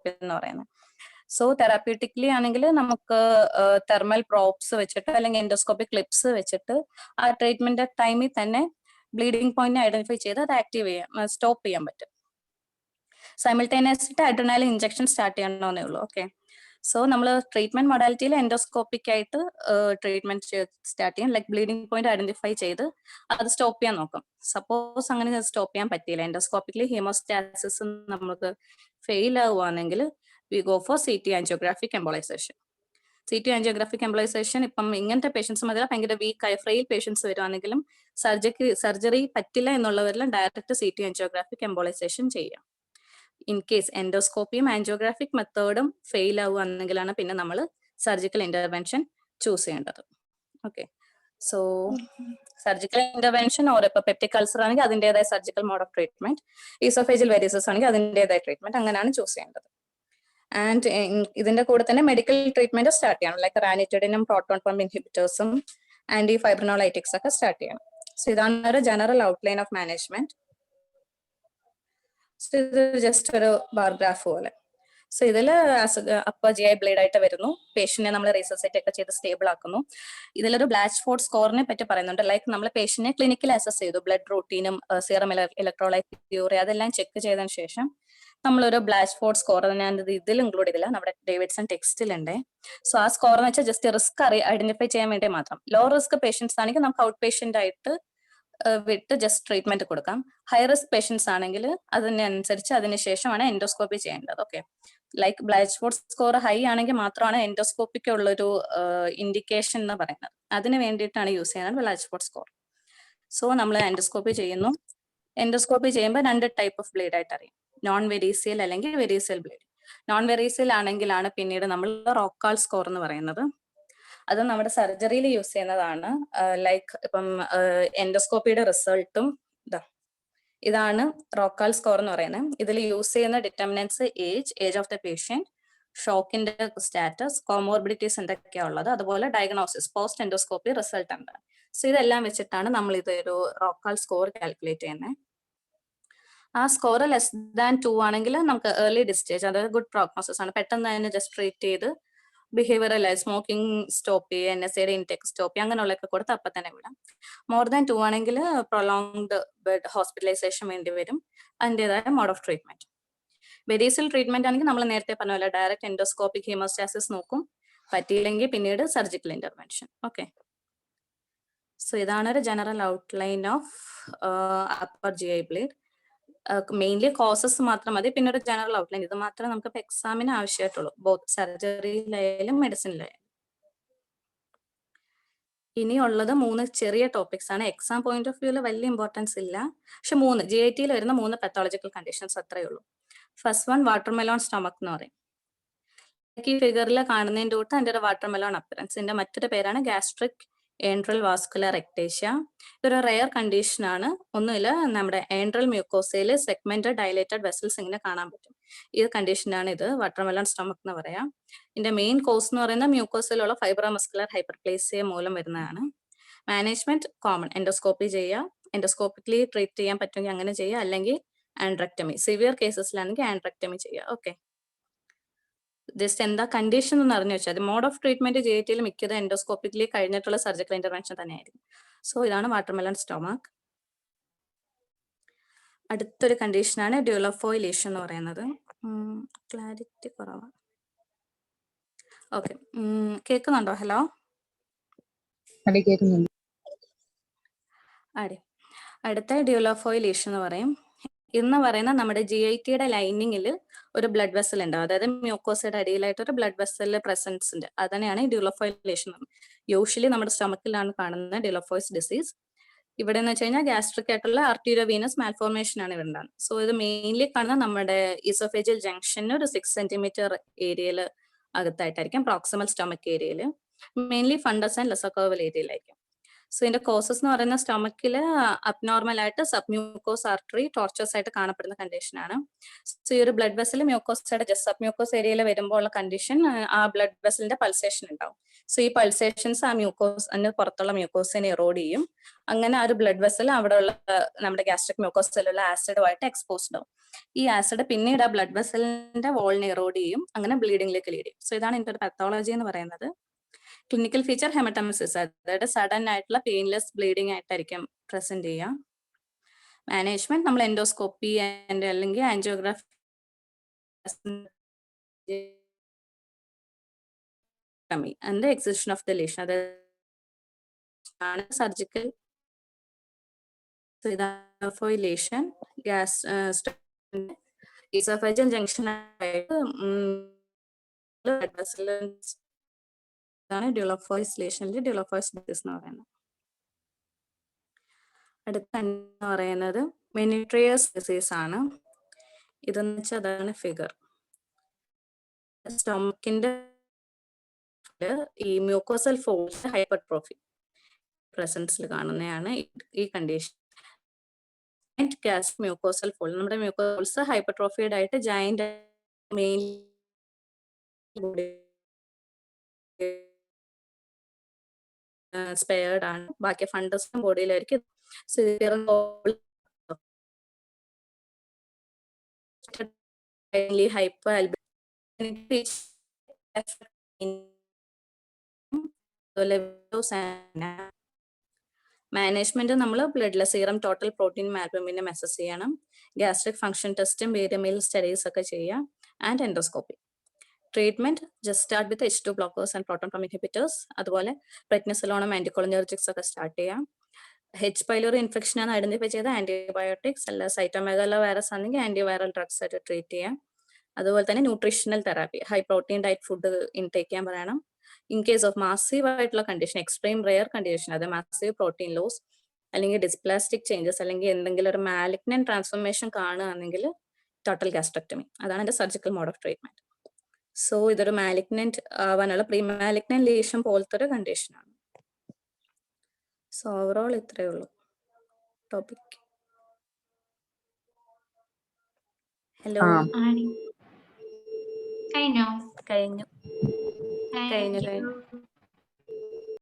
എന്ന് പറയുന്നത്. സോ തെറാപ്യൂട്ടിക്കലി ആണെങ്കിൽ നമുക്ക് തെർമൽ പ്രോബ്സ് വെച്ചിട്ട് അല്ലെങ്കിൽ എൻഡോസ്കോപ്പിക് ക്ലിപ്സ് വെച്ചിട്ട് ആ ട്രീറ്റ്മെന്റ് ടൈമിൽ തന്നെ ബ്ലീഡിംഗ് പോയിന്റ് ഐഡന്റിഫൈ ചെയ്ത് അത് ആക്റ്റീവ് ചെയ്യാൻ സ്റ്റോപ്പ് ചെയ്യാൻ പറ്റും. സൈമിൾട്ടേനിയസ് അഡ്രിനാലിൻ ഇഞ്ചക്ഷൻ സ്റ്റാർട്ട് ചെയ്യണമെന്നേ ഉള്ളൂ. ഓക്കെ, സോ നമ്മൾ ട്രീറ്റ്മെന്റ് മൊഡാലിറ്റിയിൽ എൻഡോസ്കോപ്പിക് ആയിട്ട് ട്രീറ്റ്മെന്റ് സ്റ്റാർട്ട് ചെയ്യും. ലൈക്ക് ബ്ലീഡിംഗ് പോയിന്റ് ഐഡന്റിഫൈ ചെയ്ത് അത് സ്റ്റോപ്പ് ചെയ്യാൻ നോക്കും. സപ്പോസ് അങ്ങനെ സ്റ്റോപ്പ് ചെയ്യാൻ പറ്റിയില്ല, എൻഡോസ്കോപ്പിക്കലി ഹീമോസ്റ്റാസിസ് നമുക്ക് ഫെയിൽ ആവുകയാണെങ്കിൽ we go for CT angiographic embolisation. CT angiographic embolisation ഇപ്പം ഇങ്ങനത്തെ പേഷ്യൻസ് മതി, ഭയങ്കര വീക്കായ ഫ്രെയിൽ പേഷ്യൻസ് വരുവാണെങ്കിലും സർജറി പറ്റില്ല എന്നുള്ളവരെല്ലാം ഡയറക്റ്റ് CT ആൻജിയോഗ്രാഫിക് എംബോളൈസേഷൻ ചെയ്യാം. ഇൻ കേസ് എൻഡോസ്കോപ്പിയും ആൻജിയോഗ്രാഫിക് മെത്തേഡും ഫെയിൽ ആവുകയാണെങ്കിലാണ് പിന്നെ നമ്മൾ സർജിക്കൽ ഇന്റർവെൻഷൻ ചൂസ് ചെയ്യേണ്ടത്. Okay, so surgical intervention or ഇപ്പൊ പെപ്റ്റിക് അൾസർ ആണെങ്കിൽ അതിൻ്റെതായ surgical mode of treatment, oesophageal varices ആണെങ്കിൽ അതിൻ്റെതായ ട്രീറ്റ്മെന്റ്, അങ്ങനെയാണ് ചൂസ് ചെയ്യേണ്ടത്. ആൻഡ് ഇതിന്റെ കൂടെ തന്നെ മെഡിക്കൽ ട്രീറ്റ്മെന്റ് സ്റ്റാർട്ട് ചെയ്യണം. ലൈക്ക് റാനിറ്റിഡിനും പ്രോട്ടോൺ പമ്പ് ഇൻഹിബിറ്റേഴ്സും ആന്റി ഫൈബ്രിനോളൈറ്റിക്സ് ഒക്കെ സ്റ്റാർട്ട് ചെയ്യണം. സോ ഇതാണ് ഒരു ജനറൽ ഔട്ട്ലൈൻ ഓഫ് മാനേജ്മെന്റ്. ഇത് ജസ്റ്റ് ഒരു ബാർ ഗ്രാഫ് പോലെ. സോ ഇതിൽ അപ്പർ GI ബ്ലേഡ് ആയിട്ട് വരുന്നു. പേഷ്യന്റിനെ നമ്മൾ റീസസിറ്റേറ്റ് ഒക്കെ ചെയ്ത് സ്റ്റേബിൾ ആക്കുന്നു. ഇതിലൊരു ബ്ലാച്ച്ഫോർഡ് സ്കോറിനെ പറ്റി പറയുന്നുണ്ട്. ലൈക്ക് നമ്മൾ പേഷ്യന്റിനെ ക്ലിനിക്കൽ അസസ് ചെയ്തു, ബ്ലഡ് റൂട്ടീനും സീറം ഇലക്ട്രോലൈറ്റ് യൂറിയ അതെല്ലാം ചെക്ക് ചെയ്തതിനു ശേഷം നമ്മളൊരു ബ്ലാച്ച്ഫോർഡ് സ്കോർ, ഞാൻ ഇതിൽ ഇൻക്ലൂഡ് ചെയ്തില്ല, നമ്മുടെ ഡേവിഡ്സൺ ടെക്സ്റ്റിലുണ്ട്. സോ ആ സ്കോർ എന്ന് വെച്ചാൽ ജസ്റ്റ് റിസ്ക് ഐഡന്റിഫൈ ചെയ്യാൻ വേണ്ടി മാത്രം. ലോ റിസ്ക് പേഷ്യൻസ് ആണെങ്കിൽ നമുക്ക് ഔട്ട് പേഷ്യന്റ് ആയിട്ട് വിട്ട് ജസ്റ്റ് ട്രീറ്റ്മെന്റ് കൊടുക്കാം. ഹൈ റിസ്ക് പേഷ്യൻസ് ആണെങ്കിൽ അതിനനുസരിച്ച് അതിനുശേഷമാണ് എൻഡോസ്കോപ്പി ചെയ്യേണ്ടത്. ഓക്കെ, ലൈക്ക് ബ്ലാച്ച്ഫോർഡ് സ്കോർ ഹൈ ആണെങ്കിൽ മാത്രമാണ് എൻഡോസ്കോപ്പിക്ക് ഉള്ളൊരു ഇൻഡിക്കേഷൻ എന്ന് പറയുന്നത്. അതിന് വേണ്ടിയിട്ടാണ് യൂസ് ചെയ്യുന്നത് ബ്ലാച്ച്ഫോർഡ് സ്കോർ. സോ നമ്മൾ എൻഡോസ്കോപ്പി ചെയ്യുന്നു. എൻഡോസ്കോപ്പി ചെയ്യുമ്പോൾ 2 ടൈപ്പ് ഓഫ് ബ്ലേഡ് ആയിട്ട് അറിയാം, നോൺ വെരീസിയൽ അല്ലെങ്കിൽ വെരീസിയൽ ബ്ലേഡ്. നോൺ വെരീസിയൽ ആണെങ്കിലാണ് പിന്നീട് നമ്മൾ റോക്കാൾ സ്കോർ എന്ന് പറയുന്നത്. അത് നമ്മുടെ സർജറിയിൽ യൂസ് ചെയ്യുന്നതാണ്. ലൈക്ക് ഇപ്പം എൻഡോസ്കോപ്പിയുടെ റിസൾട്ടും ഇതാണ് റോക്കാൾ സ്കോർ എന്ന് പറയുന്നത്. ഇതിൽ യൂസ് ചെയ്യുന്ന determinants age of the patient, ഷോക്കിന്റെ സ്റ്റാറ്റസ്, കോമോർബിഡിറ്റീസ് എന്തൊക്കെയാ ഉള്ളത്, അതുപോലെ ഡയഗ്നോസിസ്, പോസ്റ്റ് എൻഡോസ്കോപ്പി റിസൾട്ട് ഉണ്ട്. സോ ഇതെല്ലാം വെച്ചിട്ടാണ് നമ്മൾ ഇതൊരു റോക്കാൾ സ്കോർ കാൽക്കുലേറ്റ് ചെയ്യുന്നത്. ആ സ്കോർ ലെസ് ദാൻ 2 ആണെങ്കിൽ നമുക്ക് ഏർലി ഡിസ്ചാർജ്, അതായത് ഗുഡ് പ്രോഗ്നോസിസ് ആണ്, പെട്ടെന്ന് തന്നെ ജസ്റ്റ് ട്രീറ്റ് ചെയ്ത് ബിഹേവിയറൽ സ്മോക്കിംഗ് സ്റ്റോപ്പ് ചെയ്യുക, NSAID ഇൻടേക്ക് സ്റ്റോപ്പ് ചെയ്യുക, അങ്ങനെയുള്ളതൊക്കെ കൊടുത്ത് അപ്പം തന്നെ വിടാം. മോർ ദാൻ 2 ആണെങ്കിൽ പ്രൊലോങ്ഡ് ബെഡ് ഹോസ്പിറ്റലൈസേഷൻ വേണ്ടി വരും, അതിൻ്റെതായ മോഡ് ഓഫ് ട്രീറ്റ്മെന്റ്. വെരീസിയൽ ട്രീറ്റ്മെന്റ് ആണെങ്കിൽ നമ്മൾ നേരത്തെ പറഞ്ഞ പോലെ ഡയറക്റ്റ് എൻഡോസ്കോപ്പിക് ഹീമോസ്റ്റാസിസ് നോക്കും, പറ്റിയില്ലെങ്കിൽ പിന്നീട് സർജിക്കൽ ഇന്റർവെൻഷൻ. ഓക്കെ, സോ ഇതാണ് ഒരു general outline of upper GI blade. Mainly causes മാത്രം മതി, പിന്നെ ഒരു ജനറൽ ഔട്ട്ലൈൻ. ഇത് മാത്രമേ നമുക്ക് എക്സാമിന് ആവശ്യമായിട്ടുള്ളൂ, ബോത്ത് സർജറിയിലായാലും മെഡിസിനിലായാലും. ഇനിയുള്ളത് 3 ചെറിയ ടോപ്പിക്സ് ആണ്. എക്സാം പോയിന്റ് ഓഫ് വ്യൂവിൽ വലിയ ഇമ്പോർട്ടൻസ് ഇല്ല, പക്ഷെ 3 GITയിൽ വരുന്ന 3 പത്തോളജിക്കൽ കണ്ടീഷൻസ് അത്രയേ ഉള്ളൂ. ഫസ്റ്റ് വൺ വാട്ടർമെലോൺ സ്റ്റൊമക് എന്ന് പറയും. ഈ ഫിഗറിൽ കാണുന്നതിൻ്റെ കൂട്ട് അതിൻ്റെ ഒരു വാട്ടർമെലോൺ അപ്പിയറൻസ്. ഇതിന്റെ മറ്റൊരു പേരാണ് ഗ്യാസ്ട്രിക് ഏൻട്രൽ വാസ്കുലർ എക്ടേഷ്യ. ഇതൊരു റെയർ കണ്ടീഷൻ ആണ്. ഒന്നുമില്ല, നമ്മുടെ ഏൻട്രൽ മ്യൂക്കോസയിൽ സെഗ്മെന്റ് ഡയലേറ്റഡ് വെസൽസ് ഇങ്ങനെ കാണാൻ പറ്റും. ഈ കണ്ടീഷനാണ് ഇത് വാട്ടർമെലോൺ സ്റ്റൊമക് എന്ന് പറയാം. ഇതിന്റെ മെയിൻ കോസ് എന്ന് പറയുന്നത് മ്യൂക്കോസയിലുള്ള ഫൈബ്രോമസ്കുലർ ഹൈപ്പർപ്ലേസിയ മൂലം വരുന്നതാണ്. മാനേജ്മെന്റ് കോമൺ, എൻഡോസ്കോപ്പി ചെയ്യുക, എൻഡോസ്കോപ്പിക്കലി ട്രീറ്റ് ചെയ്യാൻ പറ്റുമെങ്കിൽ അങ്ങനെ ചെയ്യുക, അല്ലെങ്കിൽ ആൻഡ്രക്ടമി, സിവിയർ കേസസിലാണെങ്കിൽ ആൻഡ്രക്ടമി ചെയ്യുക. ഓക്കെ, ജസ്റ്റ് എന്താ കണ്ടീഷൻ എന്ന് അറിഞ്ഞു വെച്ചാൽ മോഡ് ഓഫ് ട്രീറ്റ്മെന്റ് GITയിൽ മിക്കത് എൻഡോസ്കോപ്പിക്കലി കഴിഞ്ഞിട്ടുള്ള സർജിക്കൽ ഇന്റർവെൻഷൻ തന്നെയായിരിക്കും. സോ ഇതാണ് വാട്ടർമെലൺ സ്റ്റൊമക്. അടുത്തൊരു കണ്ടീഷനാണ് ഡ്യൂലോഫോയിൽ ലീഷൻ എന്ന് പറയുന്നത്. ക്ലാരിറ്റി കുറവാണ്. ഓക്കെ, കേൾക്കുന്നുണ്ടോ? ഹലോ, കേൾക്കുന്നുണ്ട്. അതെ, അടുത്ത ഡ്യൂലോഫോയിൽ ലീഷൻ എന്ന് പറയും. ഇന്ന് പറയുന്ന നമ്മുടെ GITയുടെ ലൈനിങ്ങിൽ ഒരു ബ്ലഡ് വെസൽ ഉണ്ട്, അതായത് മ്യൂക്കോസയുടെ അടിയിലായിട്ട് ഒരു ബ്ലഡ് വെസൽ പ്രസൻസ് ഉണ്ട്. അതന്നെയാണ് ഈ ഡ്യൂലോഫോയിൽ ലീഷൻ. യൂഷ്വലി നമ്മുടെ സ്റ്റൊമക്കിലാണ് കാണുന്ന ഡ്യൂലോഫോയിസ് ഡിസീസ്. ഇവിടെ എന്ന് വെച്ച് കഴിഞ്ഞാൽ ഗ്യാസ്ട്രിക് ആയിട്ടുള്ള ആർട്ടീരിയോവീനസ് മാൽഫോർമേഷൻ ആണ് ഇവിടെ ഉണ്ടാകുന്നത്. സോ ഇത് മെയിൻലി കാണുന്ന നമ്മുടെ ഈസോഫേജിയൽ ജംഗ്ഷന് ഒരു 6 സെന്റിമീറ്റർ ഏരിയയിൽ അകത്തായിട്ടായിരിക്കും, പ്രോക്സിമൽ സ്റ്റൊമക് ഏരിയയിൽ, mainly fundus and lesser curve ഏരിയയിലായിരിക്കും. സോ ഇതിന്റെ കോസസ് എന്ന് പറയുന്ന സ്റ്റൊമക്കില് അബ്നോർമൽ ആയിട്ട് സബ് മ്യൂക്കോസ് ആർട്ടറി ടോർച്ചേഴ്സ് ആയിട്ട് കാണപ്പെടുന്ന കണ്ടീഷൻ ആണ്. സോ ഈ ഒരു ബ്ലഡ് വെസൽ മ്യൂക്കോസയുടെ ജസ്റ്റ് സബ് മ്യൂക്കോസ് ഏരിയയിൽ വരുമ്പോൾ ഉള്ള കണ്ടീഷൻ ആ ബ്ലഡ് വെസലിന്റെ പൾസേഷൻ ഉണ്ടാവും. സോ ഈ പൾസേഷൻസ് ആ മ്യൂക്കോസ് അതിന് പുറത്തുള്ള മ്യൂക്കോസിനെ എറോഡ് ചെയ്യും. അങ്ങനെ ആ ഒരു ബ്ലഡ് വെസൽ അവിടെയുള്ള നമ്മുടെ ഗ്യാസ്ട്രിക് മ്യൂക്കോസിലുള്ള ആസിഡുമായിട്ട് എക്സ്പോസ്ഡ് ആവും. ഈ ആസിഡ് പിന്നീട് ആ ബ്ലഡ് വെസലിന്റെ വോളിനെ എറോഡ് ചെയ്യും, അങ്ങനെ ബ്ലീഡിംഗിലേക്ക് ലീഡ് ചെയ്യും. സോ ഇതാണ് ഇതിന്റെ ഒരു പാത്തോളജി എന്ന് പറയുന്നത്. ക്ലിനിക്കൽ ഫീച്ചർ ഹെമറ്റോമസിസ്, അതായത് സഡൻ ആയിട്ടുള്ള പെയിൻലെസ് ബ്ലീഡിംഗ് ആയിട്ടായിരിക്കും പ്രസന്റ് ചെയ്യുക. മാനേജ്മെന്റ് നമ്മൾ എൻഡോസ്കോപ്പി അല്ലെങ്കിൽ angiography and the excision of the lesion, അതായത് surgical lesion, gas esophageal junction ആയിട്ട് blood vessels ആണ് ഡ്യൂലോഫോയിസ് ലേഷനിൽ ഡ്യൂലോഫോയിസ് ഡിസീസ് എന്ന് പറയുന്നത്. അടുത്ത എന്ന് പറയുന്നത് മെനിട്രിയസ് ഡിസീസ് ആണ്. ഇതെന്ന് വെച്ചാൽ അതാണ് ഫിഗർ. സ്റ്റൊമക്കിന്റെ ഈ മ്യൂക്കോസൽ ഫോൾഡ് ഹൈപ്പർട്രോഫി പ്രസൻസിൽ കാണുന്നതാണ് ഈ കണ്ടീഷൻ. ഗ്യാസ് മ്യൂക്കോസൽ ഫോൾഡ്, നമ്മുടെ മ്യൂക്കോൾസ് ഹൈപ്പർട്രോഫിഡ് ആയിട്ട് ജയന്റ് മെയിൻ സ്പെയർഡ് ആണ്, ബാക്കി ഫണ്ടസും ബോഡിയിലായിരിക്കും. മാനേജ്മെന്റ് നമ്മൾ ബ്ലഡിലെ സീറം ടോട്ടൽ പ്രോട്ടീൻ ആൽബുമിനെ മെസ്സസ് ചെയ്യണം, ഗ്യാസ്ട്രിക് ഫംഗ്ഷൻ ടെസ്റ്റും വേരിയമെയിൽ സ്റ്റഡീസ് ഒക്കെ ചെയ്യാം, and endoscopy. Treatment just start with H2 blockers and proton pump inhibitors, അതുപോലെ പ്രെഡ്നിസലോണും ആന്റിക്കോളിനർജിക്സ് ഒക്കെ സ്റ്റാർട്ട് ചെയ്യാം. H. pylori ഇൻഫെക്ഷൻ ആണ് ഐഡന്റിഫൈ ചെയ്ത ആന്റിബയോട്ടിക്സ്, അല്ല സൈറ്റോമെഗാലോ വൈറസ് ആണെങ്കിൽ ആന്റിവൈറൽ ഡ്രഗ്സ് ആയിട്ട് ട്രീറ്റ് ചെയ്യാം. അതുപോലെ തന്നെ nutritional therapy, high protein diet food intake ചെയ്യാൻ പറയണം. ഇൻ കേസ് ഓഫ് മാസീവ് ആയിട്ടുള്ള കണ്ടീഷൻ, എക്സ്ട്രീം റെയർ കണ്ടീഷൻ, അത് മാസീവ് പ്രോട്ടീൻ ലോസ് അല്ലെങ്കിൽ ഡിസ്പ്ലാസ്റ്റിക് ചേഞ്ചസ് അല്ലെങ്കിൽ എന്തെങ്കിലും ഒരു മാലിഗ്നൻ ട്രാൻസ്ഫോർമേഷൻ കാണുകയാണെങ്കിൽ ടോട്ടൽ ഗാസ്ട്രക്ടമി, അതാണ് എന്റെ surgical mode of treatment. So ഇതൊരു മാലിഗ്നന്റ് ആവാനുള്ള പ്രീ മാലിഗ്നന്റ് ലീഷൻ പോലത്തെ ഒരു കണ്ടീഷനാണ്. സോ ഓവറോൾ ഇത്രയേ ഉള്ളൂ ടോപ്പിക്. ഹലോ, കഴിഞ്ഞോ? കഴിഞ്ഞു Thank കഴിഞ്ഞു you. കഴിഞ്ഞു.